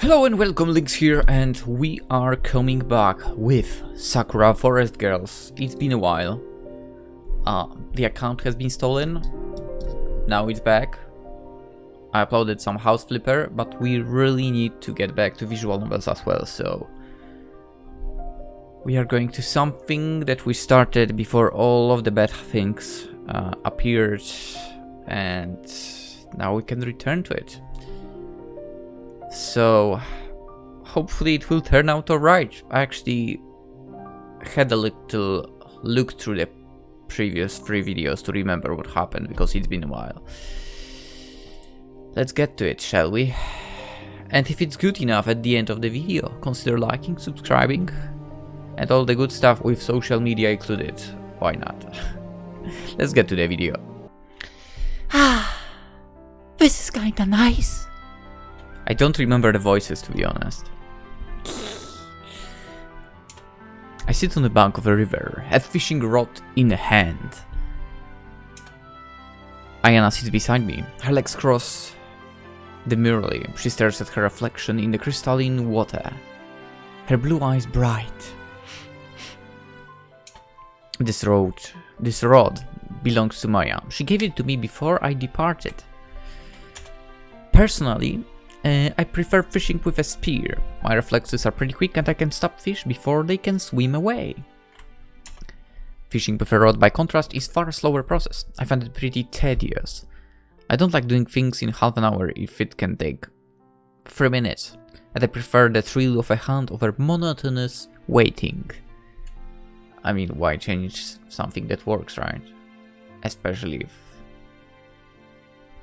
Hello and welcome, Lynx here, and we are coming back with Sakura Forest Girls. It's been a while. The account has been stolen. Now it's back. I uploaded some house flipper, but we really need to get back to visual novels as well, so we are going to something that we started before all of the bad things appeared, and now we can return to it. So, hopefully it will turn out alright. I actually had a little look through the previous 3 videos to remember what happened, because it's been a while. Let's get to it, shall we? And if it's good enough at the end of the video, consider liking, subscribing, and all the good stuff with social media included. Why not? Let's get to the video. This is kinda nice. I don't remember the voices, to be honest. I sit on the bank of a river, a fishing rod in hand. Aiyana sits beside me, her legs cross demurely. She stares at her reflection in the crystalline water, her blue eyes bright. This rod belongs to Maia. She gave it to me before I departed. Personally, I prefer fishing with a spear. My reflexes are pretty quick and I can stop fish before they can swim away. Fishing with a rod, by contrast, is far slower process. I find it pretty tedious. I don't like doing things in half an hour if it can take 3 minutes, and I prefer the thrill of a hunt over monotonous waiting. I mean, why change something that works, right? Especially if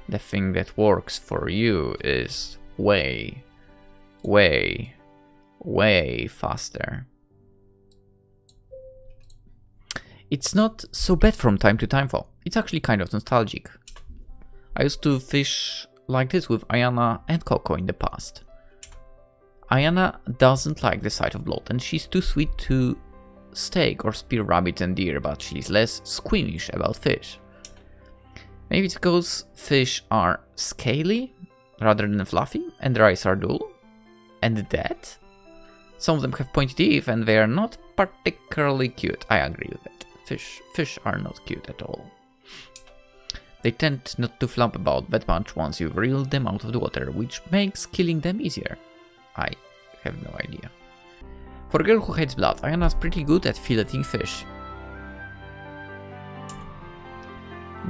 the thing that works for you is way faster. It's not so bad from time to time though. It's actually kind of nostalgic. I used to fish like this with Aiyana and Koko in the past. Aiyana doesn't like the sight of blood and she's too sweet to stake or spear rabbits and deer, but she's less squeamish about fish. Maybe it's because fish are scaly rather than fluffy, and their eyes are dull and dead. Some of them have pointy teeth and they are not particularly cute. I agree with that. Fish are not cute at all. They tend not to flop about that much once you've reeled them out of the water, which makes killing them easier. I have no idea. For a girl who hates blood, Aiyana's pretty good at filleting fish.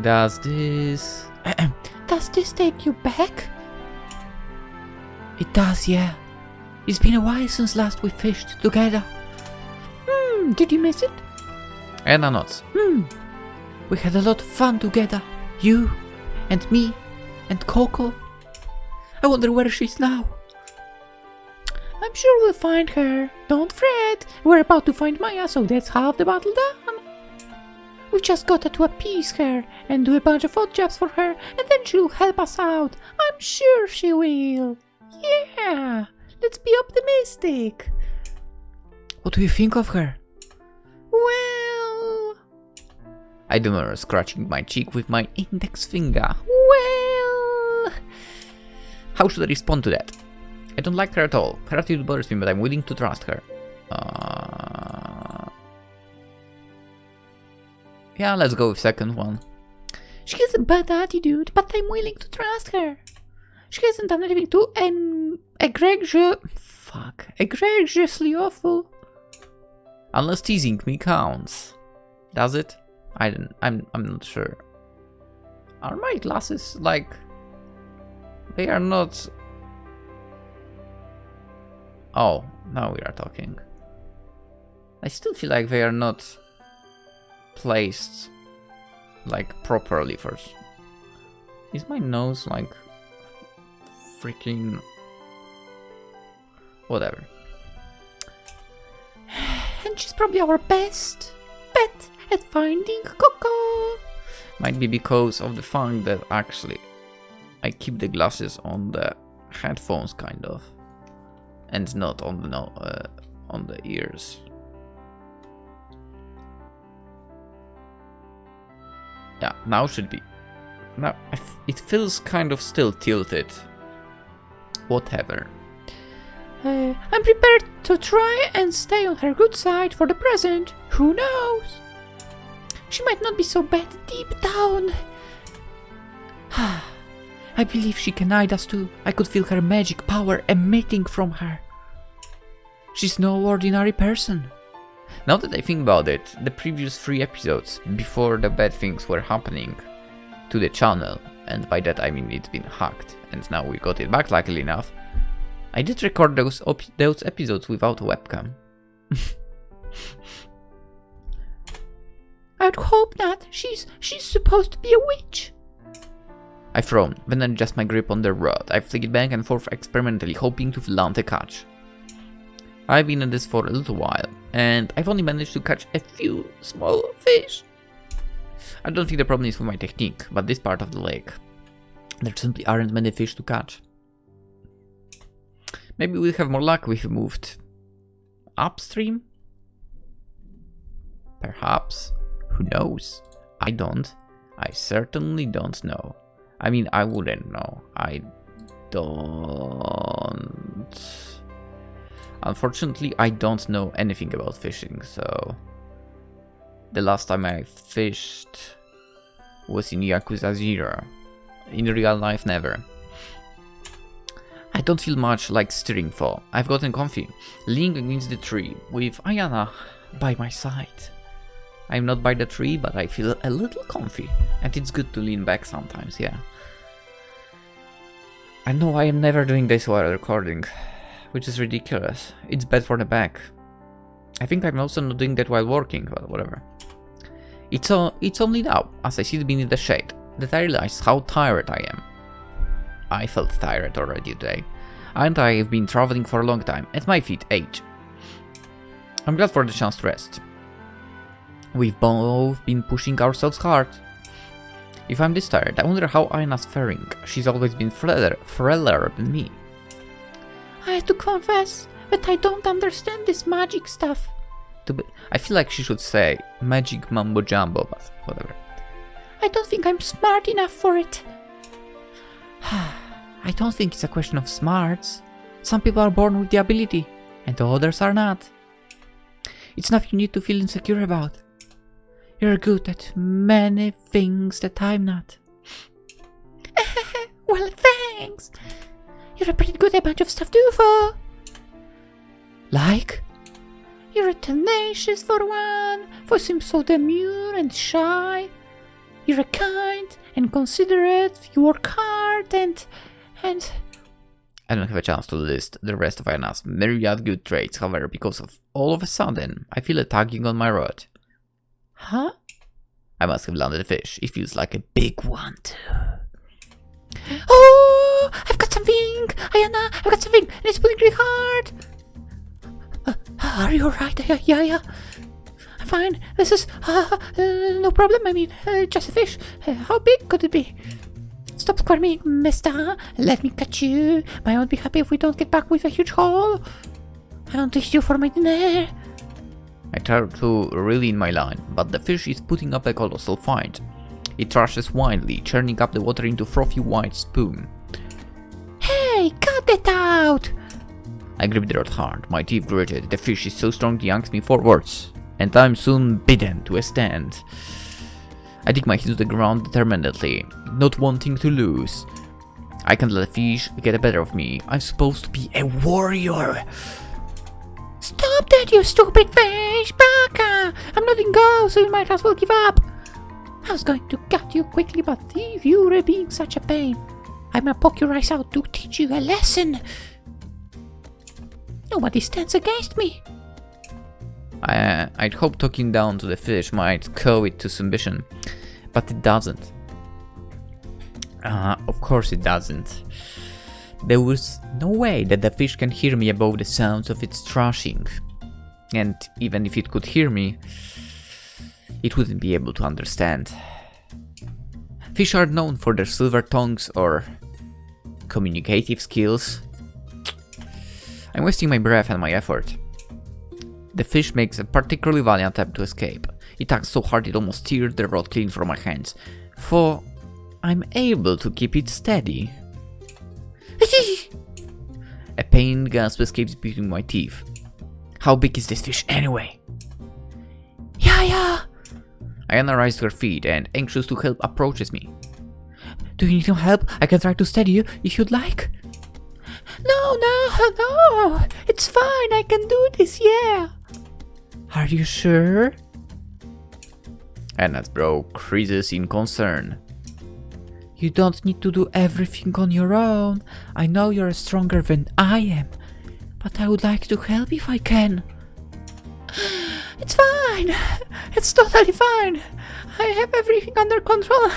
Does this take you back? It does, yeah. It's been a while since last we fished together. Did you miss it? Aiyana nods. We had a lot of fun together. You, and me, and Koko. I wonder where she's now. I'm sure we'll find her. Don't fret. We're about to find Maia, so that's half the battle done. We've just got to appease her and do a bunch of odd jobs for her, and then she'll help us out. I'm sure she will. Yeah, let's be optimistic. What do you think of her? Well... I demur, scratching my cheek with my index finger. Well... How should I respond to that? I don't like her at all. Her attitude bothers me, but I'm willing to trust her. Yeah, let's go with second one. She has a bad attitude, but I'm willing to trust her. She hasn't done anything too egregiously awful. Unless teasing me counts. Does it? I'm not sure. Are my glasses like... They are not... Oh, now we are talking. I still feel like they are not placed like properly first. Is my nose like freaking whatever? And she's probably our best bet at finding Koko. Might be because of the fact that actually I keep the glasses on the headphones kind of, and not on the ears. Yeah, now should be. Now, it feels kind of still tilted. Whatever. I'm prepared to try and stay on her good side for the present. Who knows? She might not be so bad deep down. I believe she can guide us too. I could feel her magic power emitting from her. She's no ordinary person. Now that I think about it, the previous 3 episodes, before the bad things were happening to the channel, and by that I mean it's been hacked, and now we got it back luckily enough, I did record those episodes without a webcam. I'd hope not. She's supposed to be a witch. I frown, then adjust my grip on the rod. I flick it back and forth experimentally, hoping to land a catch. I've been at this for a little while, and I've only managed to catch a few small fish. I don't think the problem is with my technique, but this part of the lake. There simply aren't many fish to catch. Maybe we'll have more luck if we moved upstream? Perhaps. Who knows? I don't. I certainly don't know. I mean, I wouldn't know. I don't... Unfortunately, I don't know anything about fishing, so... The last time I fished was in Yakuza 0. In real life, never. I don't feel much like steering for. I've gotten comfy, leaning against the tree, with Aiyana by my side. I'm not by the tree, but I feel a little comfy, and it's good to lean back sometimes, yeah. I know I am never doing this while recording, which is ridiculous. It's bad for the back. I think I'm also not doing that while working, but whatever. It's only now, as I sit beneath the shade, that I realize how tired I am. I felt tired already today, and I have been traveling for a long time, and my feet ache. I'm glad for the chance to rest. We've both been pushing ourselves hard. If I'm this tired, I wonder how Aiyana's faring. She's always been frailer than me. I have to confess that I don't understand this magic stuff. I feel like she should say magic mumbo jumbo, but whatever. I don't think I'm smart enough for it. I don't think it's a question of smarts. Some people are born with the ability, and others are not. It's nothing you need to feel insecure about. You're good at many things that I'm not. Well, thanks. You're a pretty good at a bunch of stuff too, for. Like? You're tenacious for one, for seem so demure and shy. You're kind and considerate, you work hard and... I don't have a chance to list the rest of Aiyana's myriad good traits, however, because all of a sudden, I feel a tugging on my rod. Huh? I must have landed a fish. It feels like a big one, too. Oh! I've got something! Aiyana, I've got something! And it's pulling really hard! Are you alright, Yaya? I'm fine. This is... no problem. I mean, just a fish. How big could it be? Stop squirming, mister. Let me catch you. I won't be happy if we don't get back with a huge haul. I want to you for my dinner. I try to reel in my line, but the fish is putting up a colossal fight. It thrashes wildly, churning up the water into frothy white spume. Hey, cut it out! I grip the rod hard, my teeth gritted. The fish is so strong it yanks me forwards, and I'm soon bidden to a stand. I dig my heels to the ground determinedly, not wanting to lose. I can't let the fish get the better of me. I'm supposed to be a warrior. Stop that, you stupid fish! Baka! I'm letting go, so you might as well give up. I was going to cut you quickly, but if you were being such a pain, I'm gonna poke your eyes out to teach you a lesson. Nobody stands against me. I'd hope talking down to the fish might cow it to submission, but it doesn't. Of course it doesn't. There was no way that the fish can hear me above the sounds of its thrashing. And even if it could hear me, it wouldn't be able to understand. Fish are known for their silver tongues or communicative skills. I'm wasting my breath and my effort. The fish makes a particularly valiant attempt to escape. It tugs so hard it almost tears the rod clean from my hands, for I'm able to keep it steady. A pain gasp escapes between my teeth. How big is this fish anyway? Yaya! Aiyana rises to her feet and, anxious to help, approaches me. Do you need some help? I can try to steady you if you'd like. No, it's fine, I can do this, yeah. Are you sure? Anna's brow creases in concern. You don't need to do everything on your own. I know you're stronger than I am, but I would like to help if I can. It's fine. It's totally fine. I have everything under control.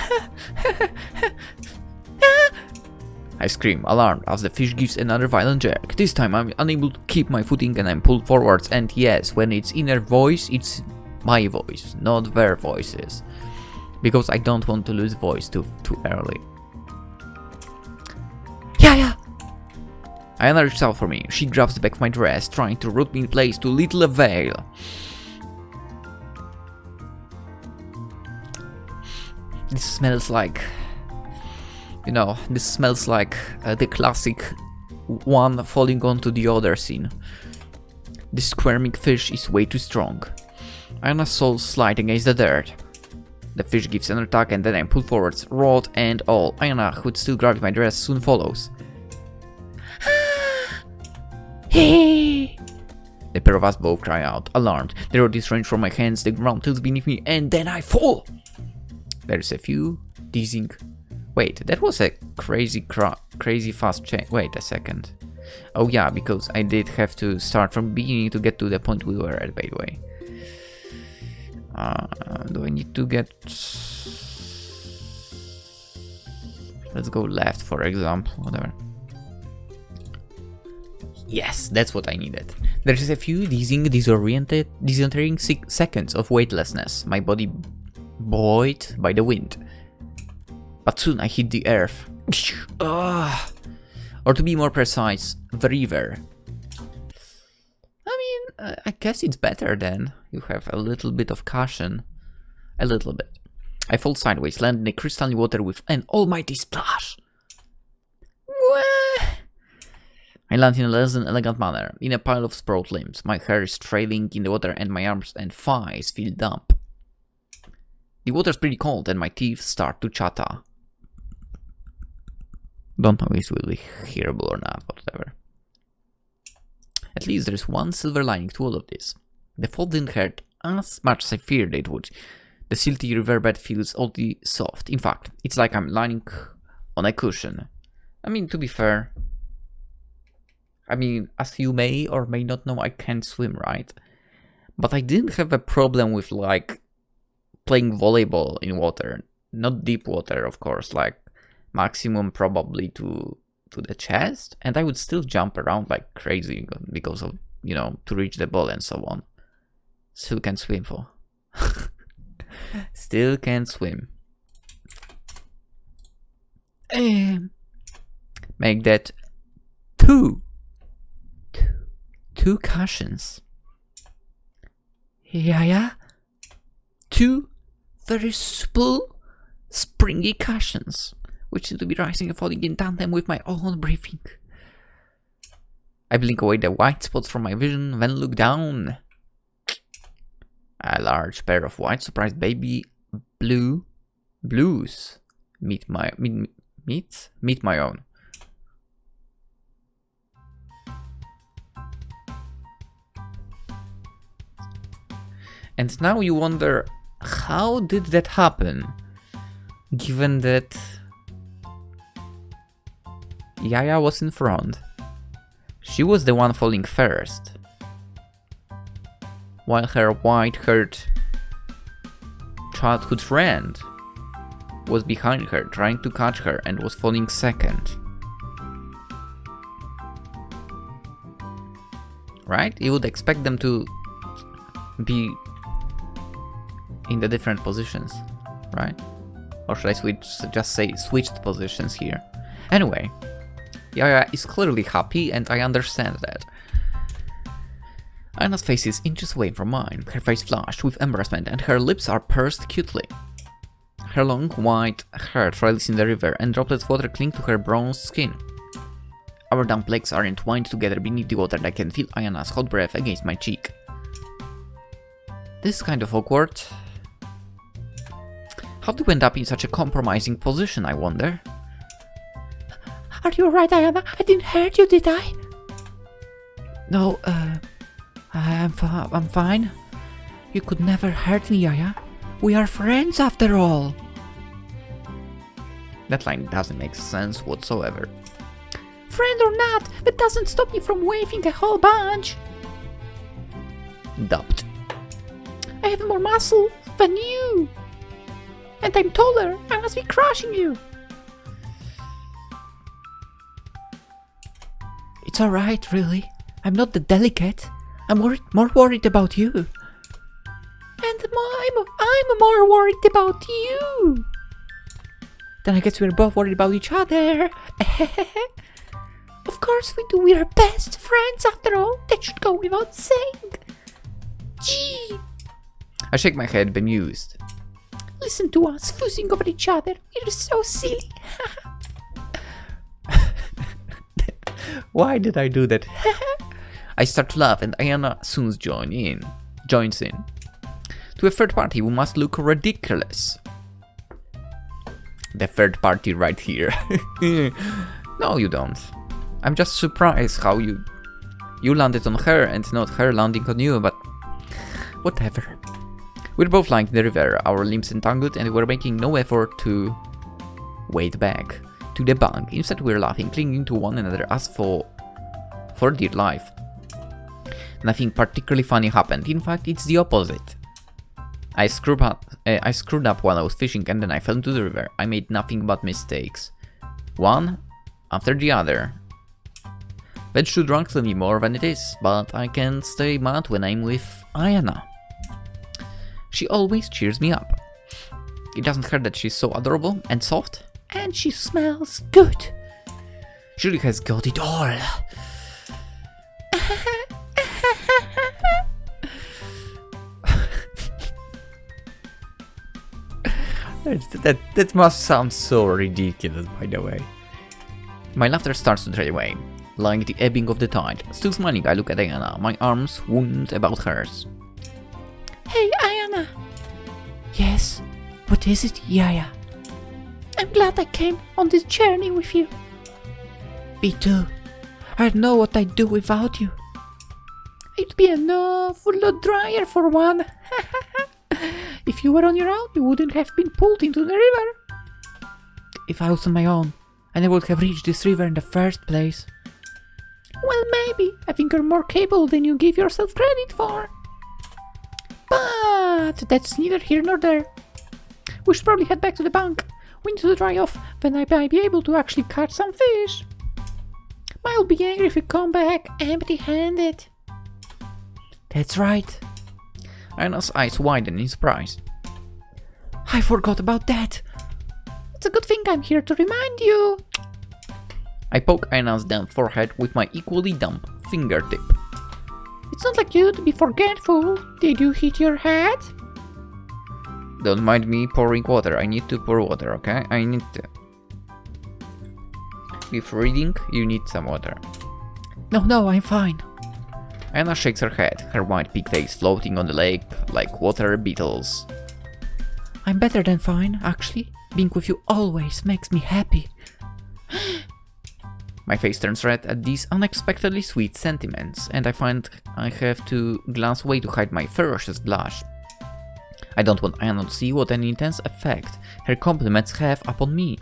I scream, alarmed, as the fish gives another violent jerk. This time I'm unable to keep my footing and I'm pulled forwards, and yes, when it's inner voice, it's my voice, not their voices. Because I don't want to lose voice too early. Yeah. Aiyana reaches out for me. She grabs the back of my dress, trying to root me in place to little avail. This smells like... this smells like the classic one falling onto the other scene. This squirming fish is way too strong. Aiyana's soul slide against the dirt. The fish gives an attack and then I'm pulled forwards, rod and all. Aiyana, who'd still grabbed my dress, soon follows. Hey! The pair of us both cry out, alarmed. The rod is wrenched from my hands, the ground tilts beneath me, and then I fall! There's a few teasing. Wait, that was a crazy fast change. Wait a second. Oh yeah, because I did have to start from beginning to get to the point we were at, by the way. Do I need to get... Let's go left, for example, whatever. Yes, that's what I needed. There's a few disorienting seconds of weightlessness, my body buoyed by the wind. But soon I hit the earth. Or to be more precise, the river. I guess it's better then. You have a little bit of caution. A little bit. I fall sideways, land in the crystalline water with an almighty splash. I land in a less than elegant manner, in a pile of sprawled limbs. My hair is trailing in the water and my arms and thighs feel damp. The water's pretty cold and my teeth start to chatter. Don't know if this will be hearable or not, whatever. At least there's one silver lining to all of this. The fall didn't hurt as much as I feared it would. The silty riverbed feels oddly soft. In fact, it's like I'm lying on a cushion. To be fair, as you may or may not know, I can't swim, right? But I didn't have a problem with, playing volleyball in water. Not deep water, of course, maximum probably to the chest, and I would still jump around like crazy because of, to reach the ball and so on. Still can't swim for. Still can't swim. Make that two cushions. Yaya? Two very supple, springy cushions, which seem to be rising and falling in tandem with my own breathing. I blink away the white spots from my vision, then look down. A large pair of white surprised baby blues meet my own. And now you wonder, how did that happen? Given that Yaya was in front. She was the one falling first, while her white-haired childhood friend was behind her, trying to catch her, and was falling second. Right? You would expect them to be in the different positions, right? Or should I just say switched positions here? Anyway, Yaya is clearly happy, and I understand that. Aiyana's face is inches away from mine, her face flushed with embarrassment, and her lips are pursed cutely. Her long white hair trails in the river, and droplets of water cling to her bronzed skin. Our damp legs are entwined together beneath the water and I can feel Aiyana's hot breath against my cheek. This is kind of awkward. How do we end up in such a compromising position, I wonder? Are you alright, Aiyana? I didn't hurt you, did I? No, I'm fine. You could never hurt me, Yaya. We are friends after all. That line doesn't make sense whatsoever. Friend or not, that doesn't stop you from waving a whole bunch. Dubbed. I have more muscle than you. And I'm taller. I must be crushing you. It's alright, really. I'm not that delicate. I'm more worried about you. And I'm more worried about you. Then I guess we're both worried about each other. Of course we do. We're best friends after all. That should go without saying. Gee. I shake my head, bemused. Listen to us fussing over each other. We're so silly. Why did I do that? I start to laugh and Aiyana soon joins in. To a third party, we must look ridiculous. The third party right here. No, you don't. I'm just surprised how you landed on her and not her landing on you, but whatever. We're both lying in the river, our limbs entangled, and we're making no effort to wade back to the bank. Instead, we're laughing, clinging to one another as for dear life. Nothing particularly funny happened. In fact, it's the opposite. I screwed up while I was fishing and then I fell into the river. I made nothing but mistakes. One after the other. That should rankle me more than it is, but I can stay mad when I'm with Aiyana. She always cheers me up. It doesn't hurt that she's so adorable and soft. And she smells good. She really has got it all. That must sound so ridiculous, by the way. My laughter starts to trail away, like the ebbing of the tide. Still smiling, I look at Aiyana, my arms wound about hers. Hey, Aiyana. Yes? What is it, Yaya? I'm glad I came on this journey with you. Me too. I don't know what I'd do without you. It'd be an awful lot drier for one. If you were on your own, you wouldn't have been pulled into the river. If I was on my own, I never would have reached this river in the first place. Well, maybe. I think you're more capable than you give yourself credit for. But that's neither here nor there. We should probably head back to the bank. We need to dry off, then I might be able to actually catch some fish. Ma'll be angry if we come back empty-handed. That's right. Aiyana's eyes widen in surprise. I forgot about that. It's a good thing I'm here to remind you. I poke Aiyana's damp forehead with my equally damp fingertip. It's not like you to be forgetful. Did you hit your head? Don't mind me pouring water. I need to pour water, okay? I need to. Before reading, you need some water. No, I'm fine. Aiyana shakes her head, her white pig face floating on the lake like water beetles. I'm better than fine, actually. Being with you always makes me happy. My face turns red at these unexpectedly sweet sentiments, and I find I have to glance away to hide my ferocious blush. I don't want Aiyana to see what an intense effect her compliments have upon me.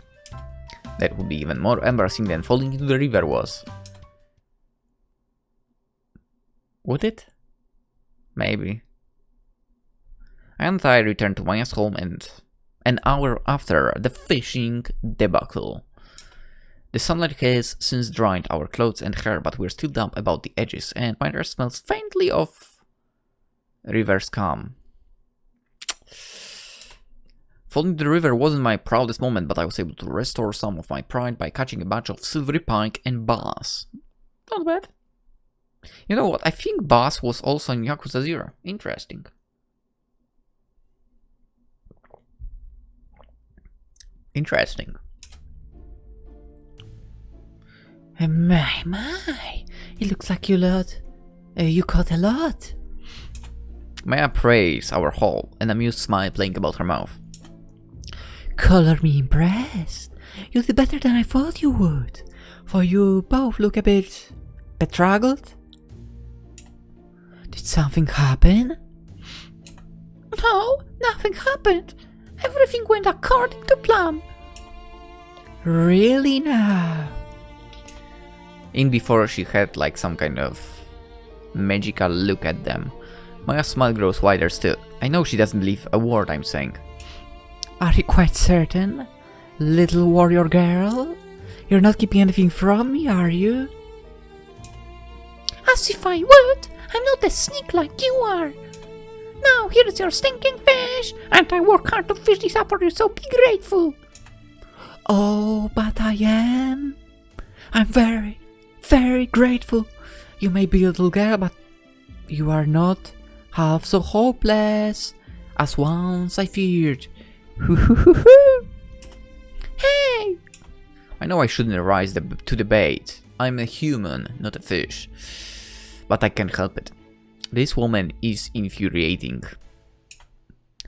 That would be even more embarrassing than falling into the river was. Would it? Maybe. And I returned to Maia's home and an hour after the fishing debacle. The sunlight has since dried our clothes and hair, but we're still damp about the edges, and my hair smells faintly of river scum. Falling into the river wasn't my proudest moment, but I was able to restore some of my pride by catching a batch of silvery pike and bass. Not bad. You know what? I think bass was also in Yakuza 0. Interesting. My, it looks like you caught a lot. Maia praised our haul, an amused smile playing about her mouth. Color me impressed. You did better than I thought you would, for you both look a bit bedraggled. Did something happen? No, nothing happened. Everything went according to plan. Really now? In before she had like some kind of magical look at them. Maia's smile grows wider still. I know she doesn't believe a word I'm saying. Are you quite certain, little warrior girl? You're not keeping anything from me, are you? As if I would! I'm not a sneak like you are! Now here's your stinking fish, and I work hard to fish this up for you, so be grateful! Oh, but I am. I'm very, very grateful. You may be a little girl, but you are not half so hopeless as once I feared. Hey! I know I shouldn't rise to the bait. I'm a human, not a fish. But I can't help it. This woman is infuriating.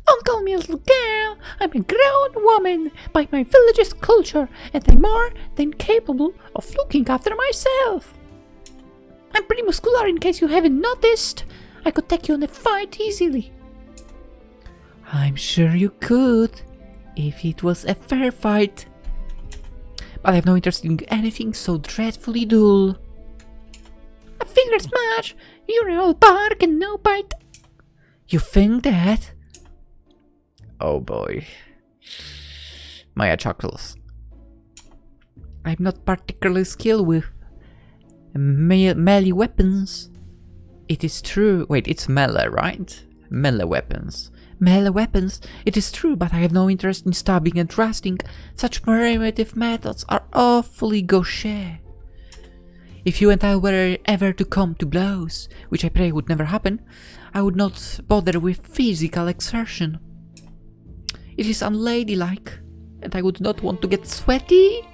Don't call me a little girl. I'm a grown woman by my village's culture, and I'm more than capable of looking after myself. I'm pretty muscular in case you haven't noticed. I could take you on a fight easily. I'm sure you could, if it was a fair fight. But I have no interest in anything so dreadfully dull. A finger smash! You're all bark and no bite. You think that? Oh boy. Maia chuckles. I'm not particularly skilled with melee weapons. It is true. Wait, it's melee, right? Melee weapons. Melee weapons, it is true, but I have no interest in stabbing and thrusting. Such primitive methods are awfully gauche. If you and I were ever to come to blows, which I pray would never happen, I would not bother with physical exertion. It is unladylike, and I would not want to get sweaty.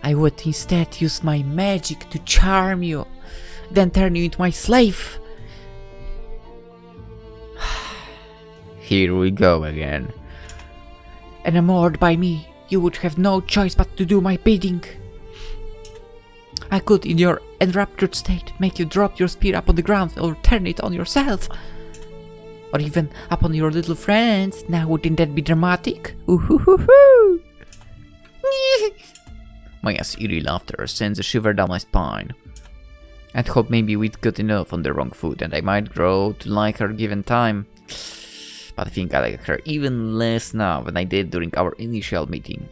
I would instead use my magic to charm you, then turn you into my slave. Here we go again. Enamored by me, you would have no choice but to do my bidding. I could, in your enraptured state, make you drop your spear upon the ground or turn it on yourself. Or even upon your little friends. Now wouldn't that be dramatic? Ooh-hoo-hoo-hoo! Maia's eerie laughter sends a shiver down my spine. I'd hope maybe we'd got enough on the wrong foot and I might grow to like her given time. But I think I like her even less now than I did during our initial meeting.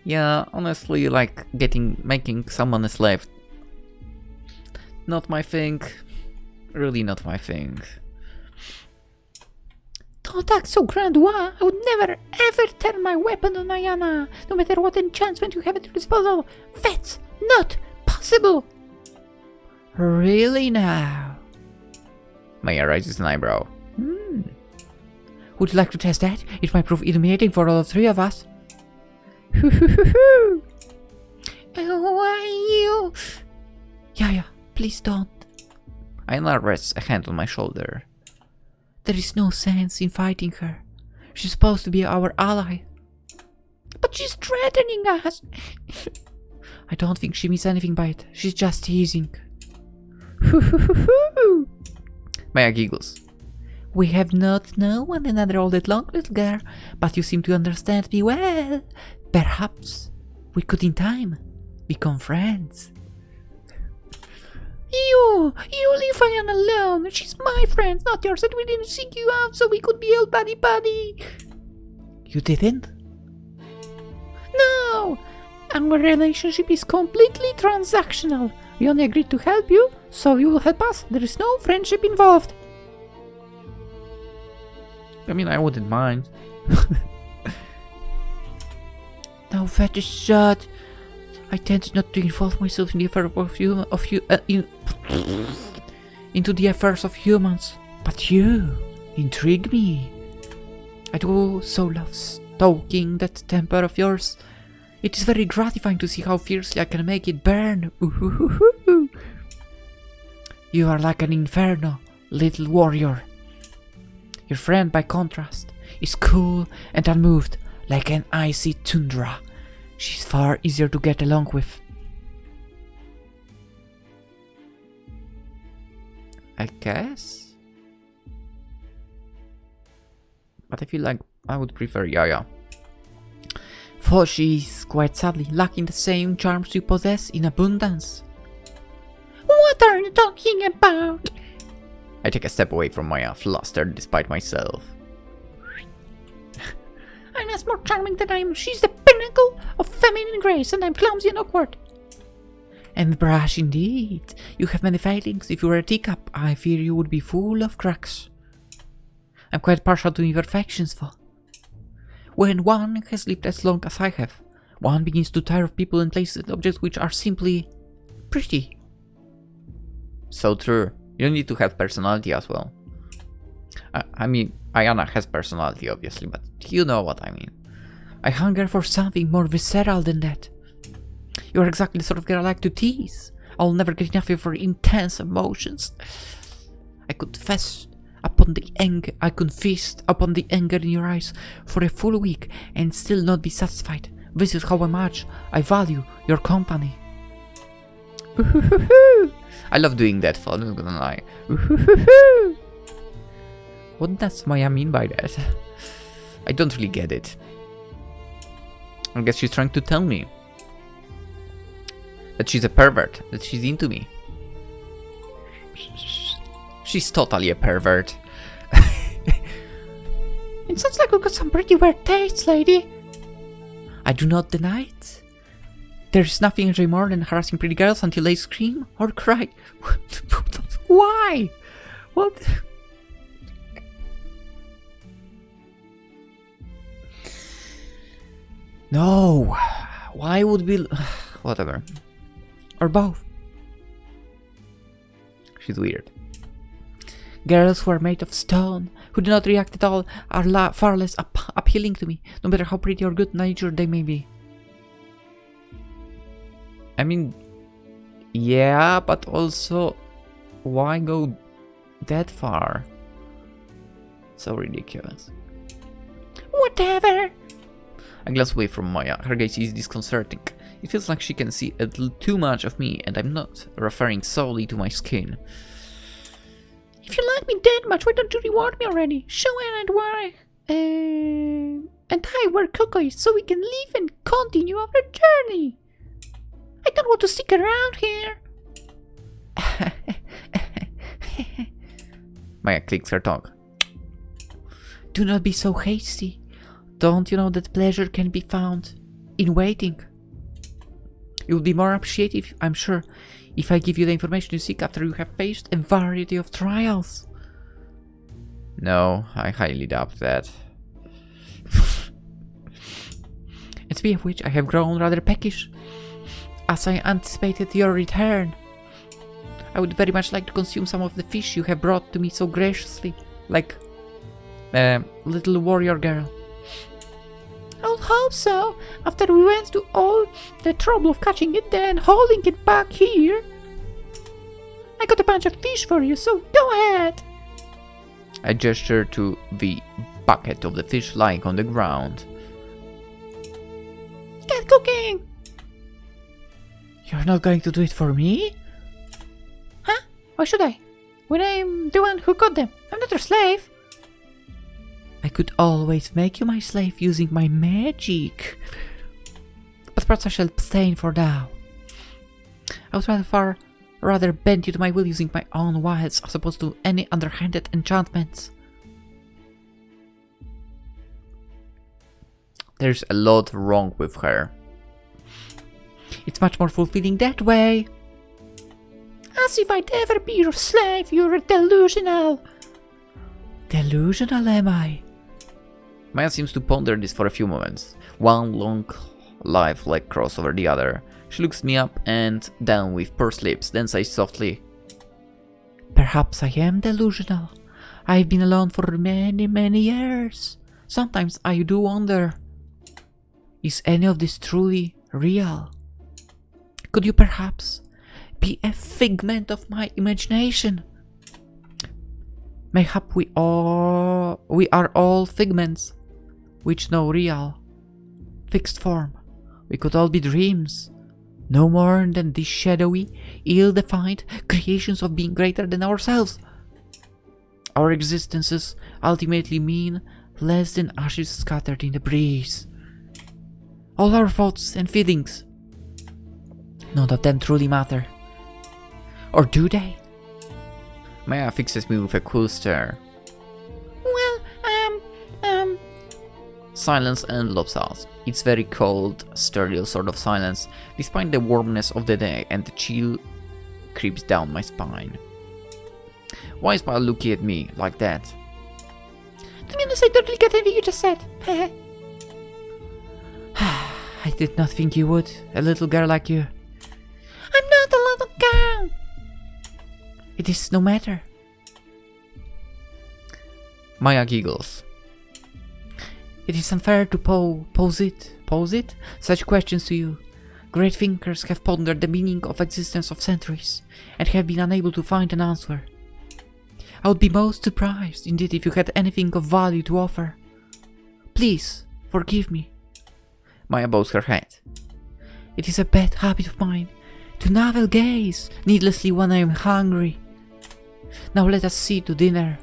Yeah, honestly, like making someone a slave. Not my thing. Really not my thing. Don't act so grandiose. I would never ever turn my weapon on Aiyana, no matter what enchantment you have at your disposal. That's not possible. Really now? Maia raises an eyebrow. Would you like to test that? It might prove illuminating for all three of us. Why you? Yaya, please don't. Aiyana rests a hand on my shoulder. There is no sense in fighting her. She's supposed to be our ally. But she's threatening us. I don't think she means anything by it. She's just teasing. Maia giggles. We have not known one another all that long, little girl, but you seem to understand me well. Perhaps we could in time become friends. You leave Aiyana alone. She's my friend, not yours, and we didn't seek you out so we could be all buddy-buddy. You didn't? No! Our relationship is completely transactional. We only agreed to help you, so you will help us. There is no friendship involved. I mean, I wouldn't mind. Now that is sad. I tend not to involve myself in the affairs into the affairs of humans, but you intrigue me. I do so love stoking that temper of yours. It is very gratifying to see how fiercely I can make it burn. Ooh. You are like an inferno, little warrior. Your friend, by contrast, is cool and unmoved, like an icy tundra. She's far easier to get along with. I guess? But I feel like I would prefer Yaya. For she's, quite sadly, lacking the same charms you possess in abundance. What are you talking about? I take a step away from Maia, flustered despite myself. I'm as more charming than I am. She's the pinnacle of feminine grace, and I'm clumsy and awkward. And brash indeed. You have many failings. If you were a teacup, I fear you would be full of cracks. I'm quite partial to imperfections, though. When one has lived as long as I have, one begins to tire of people and places and objects which are simply pretty. So true. You need to have personality as well. I mean, Aiyana has personality, obviously, but you know what I mean. I hunger for something more visceral than that. You are exactly the sort of girl I like to tease. I'll never get enough of your intense emotions. I confess upon the anger in your eyes for a full week and still not be satisfied. This is how much I value your company. I love doing that, I'm not gonna lie. What does Maia mean by that? I don't really get it. I guess she's trying to tell me that she's a pervert, that she's into me. She's totally a pervert. It sounds like we've got some pretty weird tastes, lady. I do not deny it. There's nothing I enjoy more than harassing pretty girls until they scream or cry. Why? What? No. Why would we... Whatever. Or both. She's weird. Girls who are made of stone, who do not react at all, are far less appealing to me, no matter how pretty or good-natured they may be. I mean, yeah, but also, why go that far? So ridiculous. Whatever. I glance away from Maia. Her gaze is disconcerting. It feels like she can see a little too much of me, and I'm not referring solely to my skin. If you like me that much, why don't you reward me already? Show Aiyana and I where Koko is, so we can leave and continue our journey. I don't want to stick around here. Maia clicks her tongue. Do not be so hasty. Don't you know that pleasure can be found in waiting? You will be more appreciative, I'm sure, if I give you the information you seek after you have faced a variety of trials. No, I highly doubt that. And speaking of which, I have grown rather peckish, as I anticipated your return. I would very much like to consume some of the fish you have brought to me so graciously, like little warrior girl. I would hope so, after we went to all the trouble of catching it then holding it back here. I got a bunch of fish for you, so go ahead. I gesture to the bucket of the fish lying on the ground. Get cooking! You're not going to do it for me? Huh? Why should I? When I'm the one who caught them. I'm not your slave. I could always make you my slave using my magic. But perhaps I shall abstain for now. I would rather bend you to my will using my own wiles as opposed to any underhanded enchantments. There's a lot wrong with her. It's much more fulfilling that way. As if I'd ever be your slave, you're delusional. Delusional, am I? Maia seems to ponder this for a few moments. One long life leg cross over the other. She looks me up and down with pursed lips, then says softly, Perhaps I am delusional. I've been alone for many, many years. Sometimes I do wonder. Is any of this truly real? Could you perhaps be a figment of my imagination? Mayhap we are all figments, which know real, fixed form. We could all be dreams, no more than these shadowy, ill-defined creations of being greater than ourselves. Our existences ultimately mean less than ashes scattered in the breeze. All our thoughts and feelings, none of them truly matter. Or do they? Maia fixes me with a cool stare. Well, Silence envelops us. It's very cold, sterile sort of silence, despite the warmness of the day, and the chill creeps down my spine. Why is Maia looking at me like that? to be honest, I don't really get anything you just said. I did not think you would, a little girl like you. I'm not a little girl. It is no matter. Maia giggles. It is unfair to pose such questions to you. Great thinkers have pondered the meaning of existence of centuries, and have been unable to find an answer. I would be most surprised, indeed, if you had anything of value to offer. Please, forgive me. Maia bows her head. It is a bad habit of mine to navel gaze needlessly when I am hungry. Now let us see to dinner.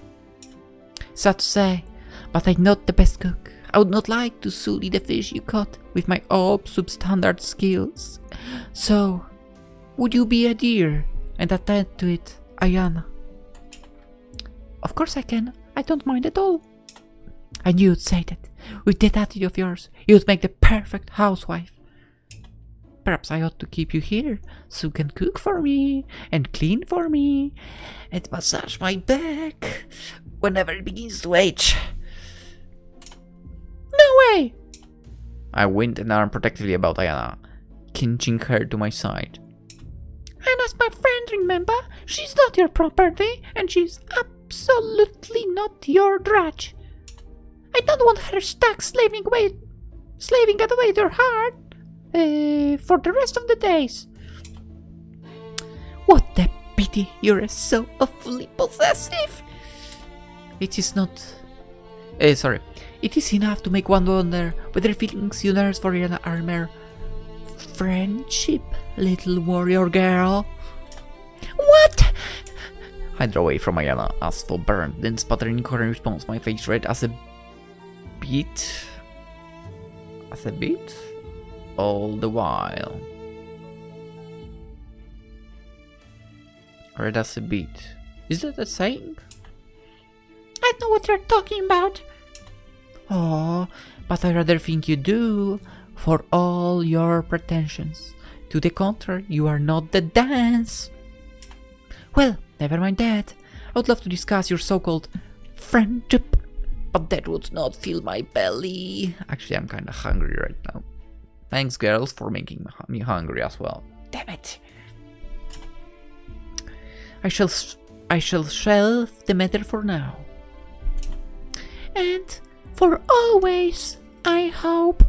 Sad to say, but I'm not the best cook. I would not like to sully the fish you caught with my substandard skills. So, would you be a dear and attend to it, Aiyana? Of course I can. I don't mind at all. I knew you'd say that. With that attitude of yours, you'd make the perfect housewife. Perhaps I ought to keep you here, so you can cook for me, and clean for me, and massage my back whenever it begins to ache. No way! I wind an arm protectively about Aiyana, pinching her to my side. And as my friend, remember, she's not your property, and she's absolutely not your drudge. I don't want her stuck slaving away at your heart for the rest of the days. What a pity you're so awfully possessive. It is not... It is enough to make one wonder whether feelings you nurse for Aiyana are mere friendship, little warrior girl. What? I draw away from Aiyana, as for burn, then sputtering in response, my face red as a beet. All the while. Red as a beet. Is that a saying? I know what you're talking about. Oh, but I rather think you do, for all your pretensions. To the contrary, you are not the dance. Well, never mind that. I would love to discuss your so-called friendship, but that would not fill my belly. Actually, I'm kinda hungry right now. Thanks, girls, for making me hungry as well. Damn it. I shall shelve the matter for now. And for always, I hope.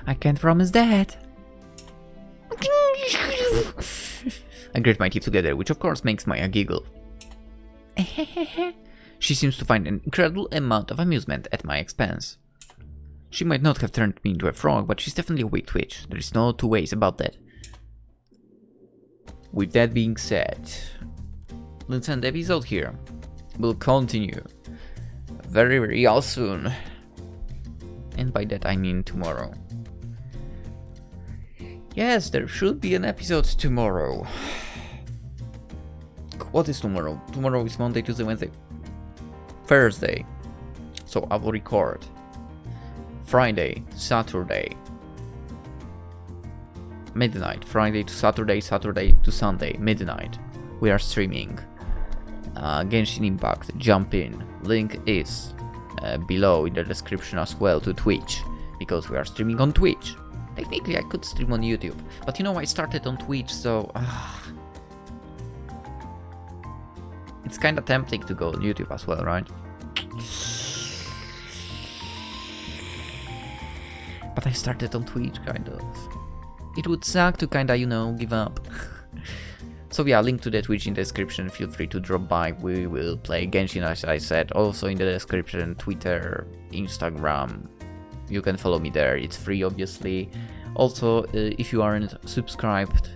I can't promise that. I grit my teeth together, which of course makes Maia giggle. She seems to find an incredible amount of amusement at my expense. She might not have turned me into a frog, but she's definitely a weak witch. There is no two ways about that. With that being said, let's end the episode here. We'll continue very, very soon. And by that I mean tomorrow. Yes, there should be an episode tomorrow. What is tomorrow? Tomorrow is Monday, Tuesday, Wednesday, Thursday. So I will record Friday, Saturday, midnight. Friday to Saturday, Saturday to Sunday, midnight. We are streaming Genshin Impact. Jump in. Link is below in the description as well to Twitch, because we are streaming on Twitch. Technically I could stream on YouTube, but you know I started on Twitch, so it's kinda tempting to go on YouTube as well, right? But I started on Twitch, kind of. It would suck to kinda, you know, give up. So yeah, link to the Twitch in the description, feel free to drop by. We will play Genshin, as I said, also in the description, Twitter, Instagram. You can follow me there, it's free obviously. Also, if you aren't subscribed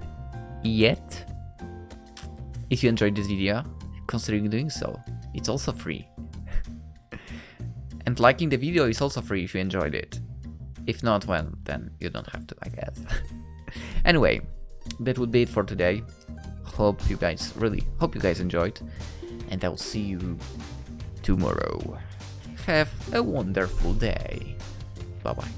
yet, if you enjoyed this video, consider doing so, it's also free. And liking the video is also free if you enjoyed it. If not, well, then you don't have to, I guess. Anyway, that would be it for today. Hope you guys enjoyed, and I'll see you tomorrow. Have a wonderful day. Bye bye.